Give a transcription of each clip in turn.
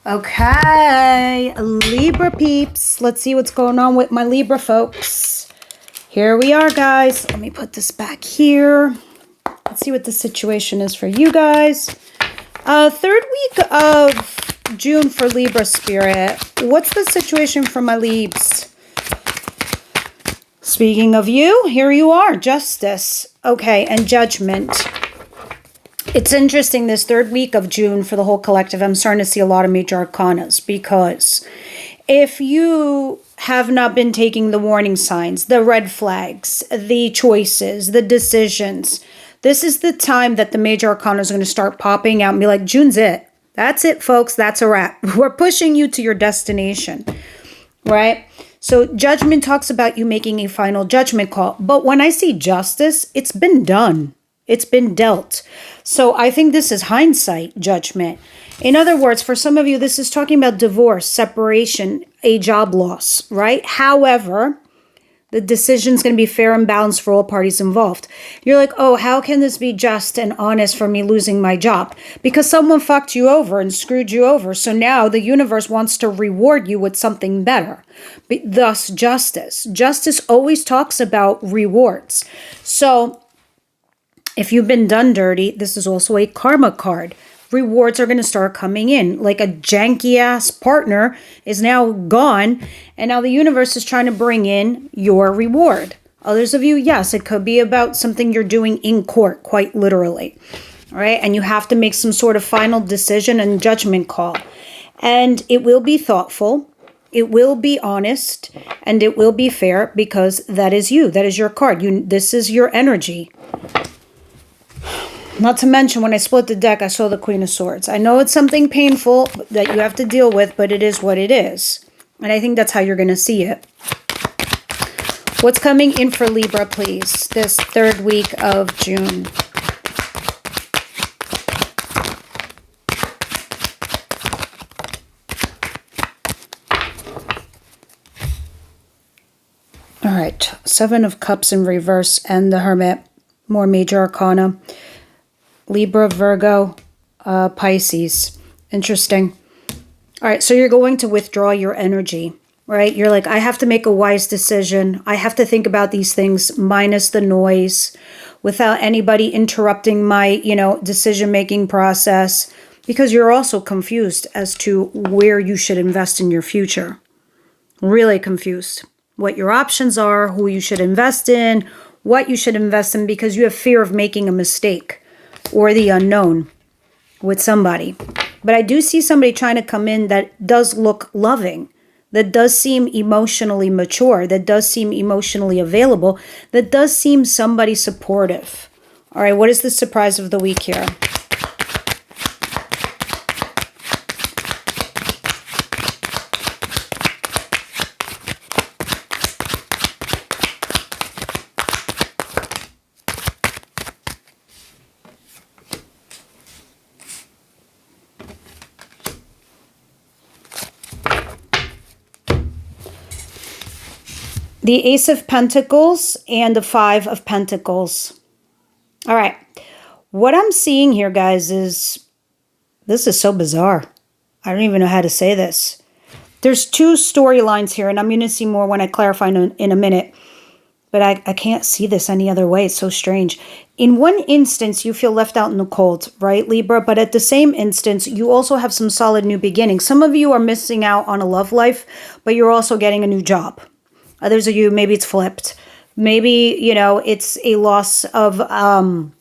Okay, Libra peeps. Let's see what's going on with my Libra folks. Here we are, guys. Let me put this back here. Let's see what the situation is for you guys. Third week of June for Libra spirit. What's the situation for my Libs? Speaking of you, here you are. Justice. Okay, and Judgment. It's interesting, this third week of June for the whole collective, I'm starting to see a lot of major arcanas, because if you have not been taking the warning signs, the red flags, the choices, the decisions, this is the time that the major arcana is going to start popping out and be like, June's it. That's it, folks. That's a wrap. We're pushing you to your destination, right? So Judgment talks about you making a final judgment call. But when I see Justice, it's been done. It's been dealt. So I think this is hindsight judgment. In other words, for some of you, this is talking about divorce, separation, a job loss, right? However, the decision's going to be fair and balanced for all parties involved. You're like, oh, how can this be just and honest for me losing my job? Because someone fucked you over and screwed you over. So now the universe wants to reward you with something better. Thus, justice. Justice always talks about rewards. So if you've been done dirty, this is also a karma card. Rewards are going to start coming in. Like a janky ass partner is now gone, and now the universe is trying to bring in your reward. Others of you, yes, it could be about something you're doing in court, quite literally. All right, and you have to make some sort of final decision and judgment call. And it will be thoughtful, it will be honest, and it will be fair, because that is you. That is your card. This is your energy. Not to mention, when I split the deck, I saw the Queen of Swords. I know it's something painful that you have to deal with, but it is what it is. And I think that's how you're going to see it. What's coming in for Libra, please, this third week of June? All right, Seven of Cups in reverse and the Hermit. More major arcana. Libra, Virgo, Pisces. Interesting. All right, so you're going to withdraw your energy, right? You're like, I have to make a wise decision. I have to think about these things minus the noise, without anybody interrupting my, decision-making process, because you're also confused as to where you should invest in your future. Really confused. What your options are, who you should invest in, what you should invest in, because you have fear of making a mistake or the unknown with somebody. But I do see somebody trying to come in that does look loving, that does seem emotionally mature, that does seem emotionally available, that does seem somebody supportive. All right, what is the surprise of the week here? The Ace of Pentacles and the Five of Pentacles. All right. What I'm seeing here, guys, is this is so bizarre. I don't even know how to say this. There's two storylines here, and I'm going to see more when I clarify in a minute. But I can't see this any other way. It's so strange. In one instance, you feel left out in the cold, right, Libra? But at the same instance, you also have some solid new beginnings. Some of you are missing out on a love life, but you're also getting a new job. Others of you, maybe it's flipped. Maybe, it's a loss of a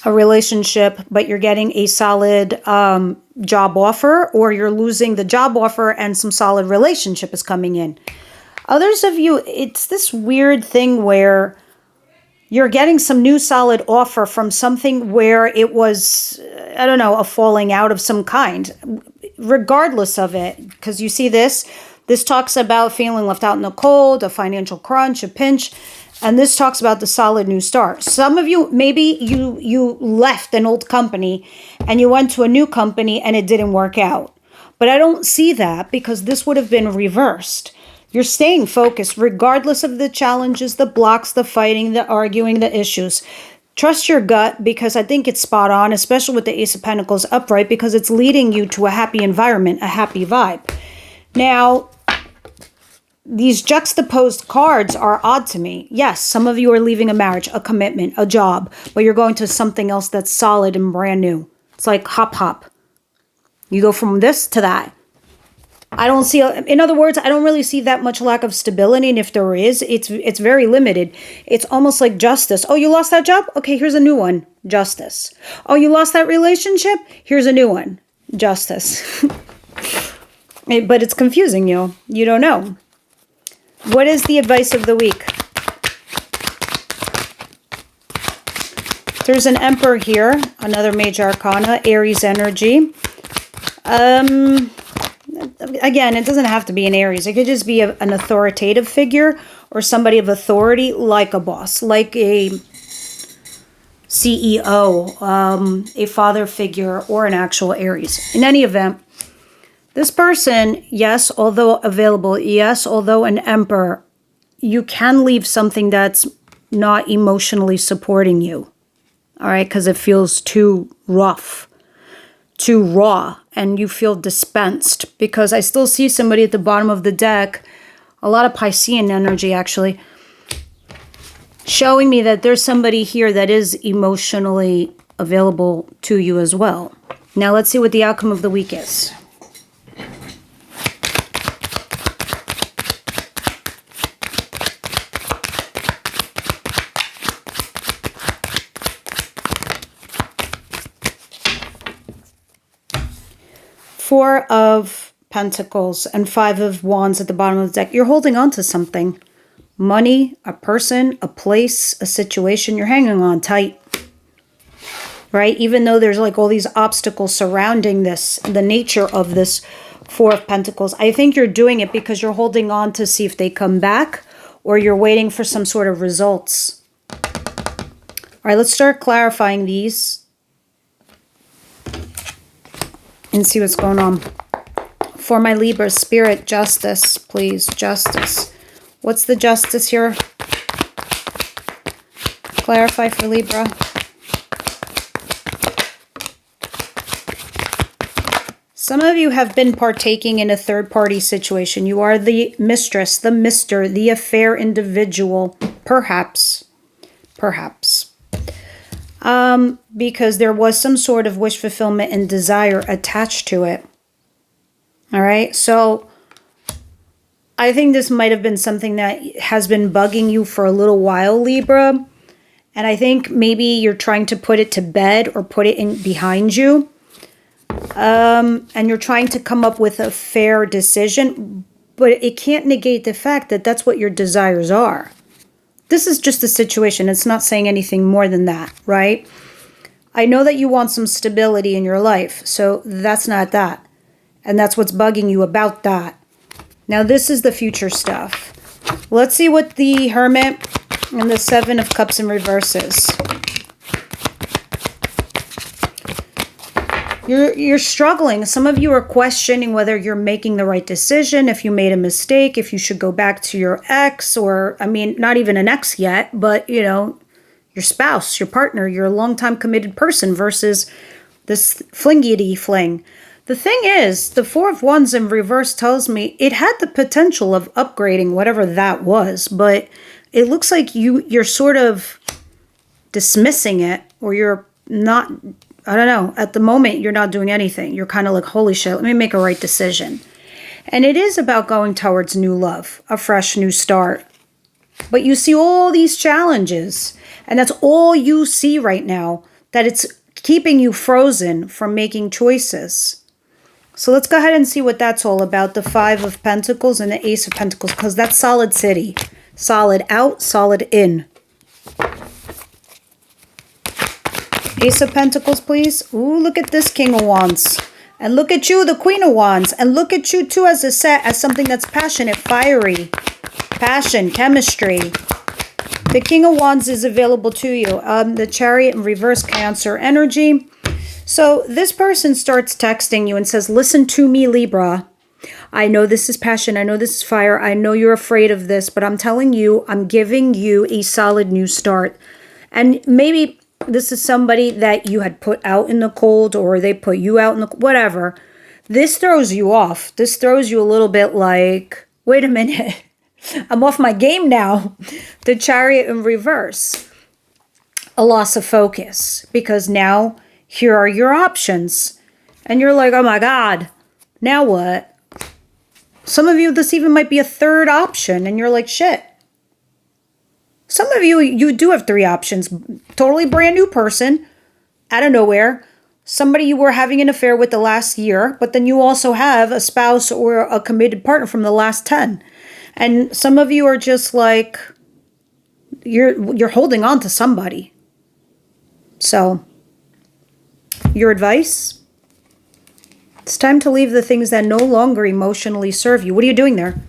relationship, but you're getting a solid job offer, or you're losing the job offer and some solid relationship is coming in. Others of you, it's this weird thing where you're getting some new solid offer from something where it was, I don't know, a falling out of some kind. Regardless of it, because you see this talks about feeling left out in the cold, a financial crunch, a pinch, and this talks about the solid new start. Some of you, maybe you left an old company and you went to a new company and it didn't work out. But I don't see that, because this would have been reversed. You're staying focused regardless of the challenges, the blocks, the fighting, the arguing, the issues. Trust your gut, because I think it's spot on, especially with the Ace of Pentacles upright, because it's leading you to a happy environment, a happy vibe. Now, these juxtaposed cards are odd to me. Yes, some of you are leaving a marriage, a commitment, a job, but you're going to something else that's solid and brand new. It's like hop, hop. You go from this to that. I don't see, in other words, I don't really see that much lack of stability. And if there is, it's very limited. It's almost like justice. Oh, you lost that job? Okay, here's a new one. Justice. Oh, you lost that relationship? Here's a new one. Justice. But it's confusing you. You don't know. What is the advice of the week? There's an Emperor here. Another major arcana. Aries energy. Again, it doesn't have to be an Aries. It could just be an authoritative figure or somebody of authority, like a boss, like a CEO, a father figure, or an actual Aries. In any event, this person, yes, although available, yes, although an Emperor, you can leave something that's not emotionally supporting you, all right, because it feels too rough, too raw, and you feel dispensed, because I still see somebody at the bottom of the deck, a lot of Piscean energy actually, showing me that there's somebody here that is emotionally available to you as well. Now let's see what the outcome of the week is. Four of Pentacles and Five of Wands at the bottom of the deck. You're holding on to something. Money, a person, a place, a situation. You're hanging on tight. Right? Even though there's like all these obstacles surrounding this, the nature of this Four of Pentacles. I think you're doing it because you're holding on to see if they come back, or you're waiting for some sort of results. All right, let's start clarifying these and see what's going on. For my Libra, Spirit, justice, please, justice. What's the justice here? Clarify for Libra. Some of you have been partaking in a third-party situation. You are the mistress, the mister, the affair individual, perhaps. Perhaps. Because there was some sort of wish fulfillment and desire attached to it. All right, so I think this might have been something that has been bugging you for a little while, Libra. And I think maybe you're trying to put it to bed or put it in behind you. And you're trying to come up with a fair decision, but it can't negate the fact that that's what your desires are. This is just a situation. It's not saying anything more than that, right? I know that you want some stability in your life, so that's not that. And that's what's bugging you about that. Now, this is the future stuff. Let's see what the Hermit and the Seven of Cups in reverse is. You're struggling. Some of you are questioning whether you're making the right decision, if you made a mistake, if you should go back to your ex, or, I mean, not even an ex yet, but, you know, your spouse, your partner, your longtime committed person versus this flingity fling. The thing is, the Four of Wands in reverse tells me it had the potential of upgrading whatever that was, but it looks like you're sort of dismissing it, or you're not, I don't know, at the moment you're not doing anything. You're kind of like, holy shit, let me make a right decision. And it is about going towards new love, a fresh new start. But you see all these challenges, and that's all you see right now, that it's keeping you frozen from making choices. So let's go ahead and see what that's all about. The Five of Pentacles and the Ace of Pentacles, because that's solid city. Solid out, solid in. Ace of Pentacles, please. Ooh, look at this King of Wands. And look at you, the Queen of Wands. And look at you, too, as a set, as something that's passionate, fiery. Passion, chemistry. The King of Wands is available to you. The Chariot in reverse, Cancer energy. So this person starts texting you and says, listen to me, Libra. I know this is passion. I know this is fire. I know you're afraid of this, but I'm telling you, I'm giving you a solid new start. And maybe This is somebody that you had put out in the cold, or they put you out in the whatever. This throws you off. This throws you a little bit like, wait a minute, I'm off my game now. The Chariot in reverse. A loss of focus, because now here are your options. And you're like, oh my God, now what? Some of you, this even might be a third option, and you're like, shit. Some of you, you do have three options. Totally brand new person, out of nowhere. Somebody you were having an affair with the last year, but then you also have a spouse or a committed partner from the last 10. And some of you are just like, you're holding on to somebody. So, your advice? It's time to leave the things that no longer emotionally serve you. What are you doing there?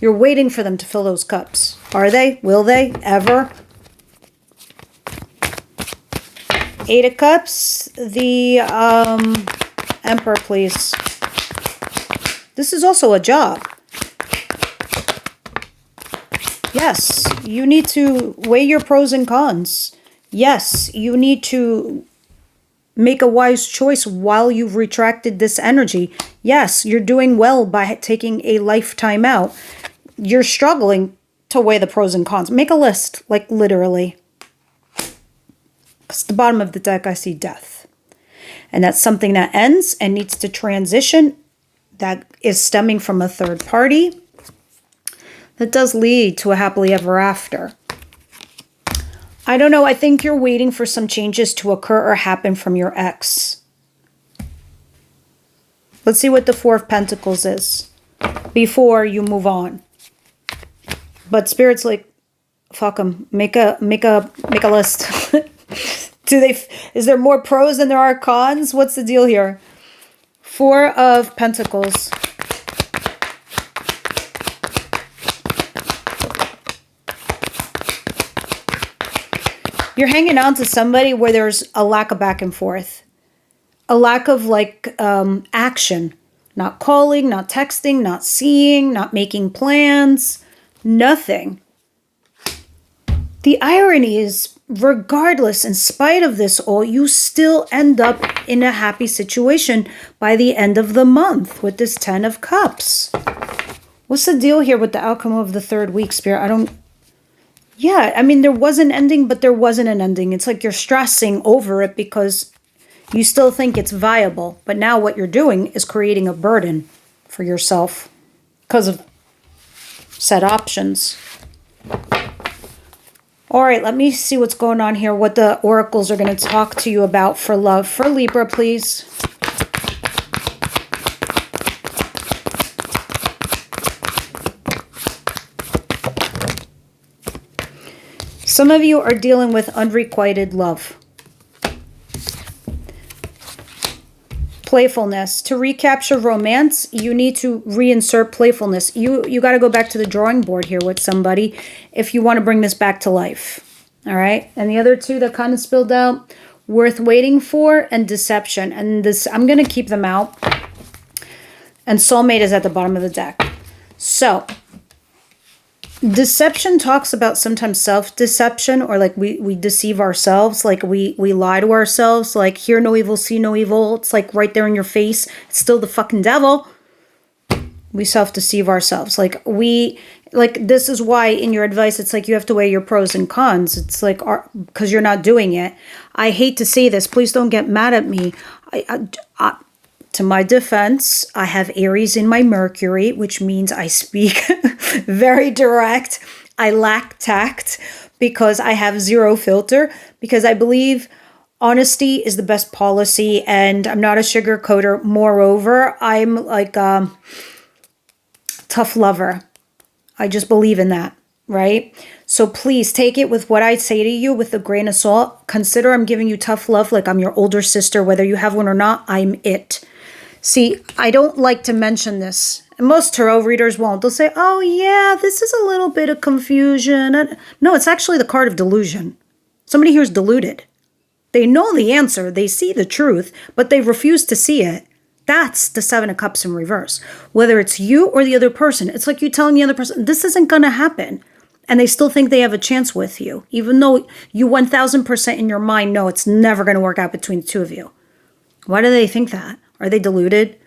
You're waiting for them to fill those cups. Are they? Will they? Ever? 8 of Cups. The Emperor, please. This is also a job. Yes, you need to weigh your pros and cons. Yes, you need to make a wise choice while you've retracted this energy. Yes, you're doing well by taking a lifetime out. You're struggling to weigh the pros and cons. Make a list, like literally. Because at the bottom of the deck, I see death. And that's something that ends and needs to transition. That is stemming from a third party. That does lead to a happily ever after. I don't know. I think you're waiting for some changes to occur or happen from your ex. Let's see what the Four of Pentacles is before you move on. But Spirit's like, fuck them. Make a list. Is there more pros than there are cons? What's the deal here? Four of Pentacles. You're hanging on to somebody where there's a lack of back and forth. A lack of like action. Not calling, not texting, not seeing, not making plans. Nothing. The irony is, regardless, in spite of this all, you still end up in a happy situation by the end of the month with this 10 of Cups. What's the deal here with the outcome of the third week, Spirit? Yeah, I mean, there was an ending, but there wasn't an ending. It's like you're stressing over it because you still think it's viable. But now what you're doing is creating a burden for yourself because of said options. All right, let me see what's going on here, what the oracles are going to talk to you about for love. For Libra, please. Some of you are dealing with unrequited love. Playfulness. To recapture romance, you need to reinsert playfulness. You got to go back to the drawing board here with somebody if you want to bring this back to life. All right? And the other two that kind of spilled out, worth waiting for and deception. And this, I'm going to keep them out. And Soulmate is at the bottom of the deck. So, deception talks about sometimes self-deception, or like we deceive ourselves, like we lie to ourselves, like hear no evil, see no evil. It's like right there in your face. It's still the fucking devil. We self-deceive ourselves. Like this is why in your advice, it's like you have to weigh your pros and cons. It's like, because you're not doing it. I hate to say this. Please don't get mad at me. To my defense, I have Aries in my Mercury, which means I speak very direct. I lack tact because I have zero filter, because I believe honesty is the best policy and I'm not a sugarcoater. Moreover, I'm like a tough lover. I just believe in that, right? So please take it with what I say to you with a grain of salt. Consider I'm giving you tough love like I'm your older sister. Whether you have one or not, I'm it. See, I don't like to mention this. And most tarot readers won't. They'll say, oh yeah, this is a little bit of confusion. No, it's actually the card of delusion. Somebody here is deluded. They know the answer. They see the truth, but they refuse to see it. That's the Seven of Cups in reverse. Whether it's you or the other person, it's like you telling the other person, this isn't going to happen. And they still think they have a chance with you, even though you 1000% in your mind know it's never going to work out between the two of you. Why do they think that? Are they deluded?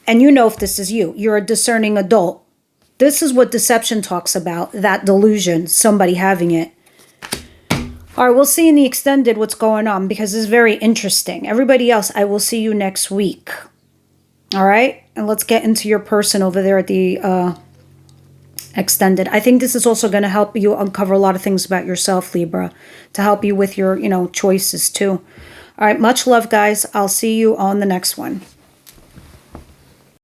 And you know if this is you. You're a discerning adult. This is what deception talks about, that delusion, somebody having it. All right, we'll see in the extended what's going on because it's very interesting. Everybody else, I will see you next week. All right? And let's get into your person over there at the extended. I think this is also going to help you uncover a lot of things about yourself, Libra, to help you with your, choices too. All right, much love, guys. I'll see you on the next one.